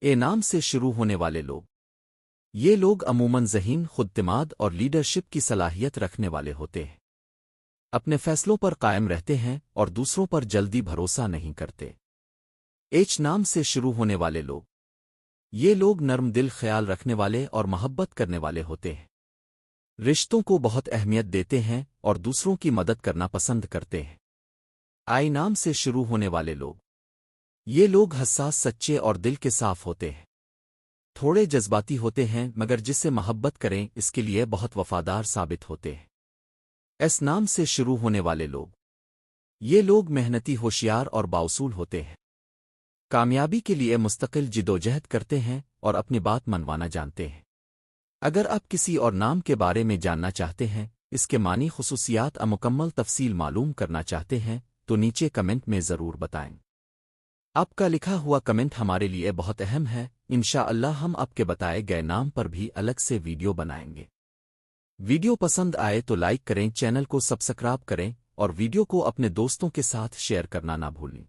اے نام سے شروع ہونے والے لوگ۔ یہ لوگ عموماً ذہین، خوداعتماد اور لیڈرشپ کی صلاحیت رکھنے والے ہوتے ہیں۔ اپنے فیصلوں پر قائم رہتے ہیں اور دوسروں پر جلدی بھروسہ نہیں کرتے۔ ایچ نام سے شروع ہونے والے لوگ۔ یہ لوگ نرم دل، خیال رکھنے والے اور محبت کرنے والے ہوتے ہیں۔ رشتوں کو بہت اہمیت دیتے ہیں اور دوسروں کی مدد کرنا پسند کرتے ہیں۔ آئی نام سے شروع ہونے والے لوگ۔ یہ لوگ حساس، سچے اور دل کے صاف ہوتے ہیں۔ تھوڑے جذباتی ہوتے ہیں مگر جس سے محبت کریں اس کے لیے بہت وفادار ثابت ہوتے ہیں۔ ایس نام سے شروع ہونے والے لوگ۔ یہ لوگ محنتی، ہوشیار اور بااصول ہوتے ہیں۔ کامیابی کے لیے مستقل جدوجہد کرتے ہیں اور اپنی بات منوانا جانتے ہیں۔ اگر آپ کسی اور نام کے بارے میں جاننا چاہتے ہیں، اس کے معنی، خصوصیات اور مکمل تفصیل معلوم کرنا چاہتے ہیں تو نیچے کمنٹ میں ضرور بتائیں۔ آپ کا لکھا ہوا کمنٹ ہمارے لیے بہت اہم ہے۔ انشاءاللہ ہم آپ کے بتائے گئے نام پر بھی الگ سے ویڈیو بنائیں گے۔ ویڈیو پسند آئے تو لائک کریں، چینل کو سبسکرائب کریں اور ویڈیو کو اپنے دوستوں کے ساتھ شیئر کرنا نہ بھولیں۔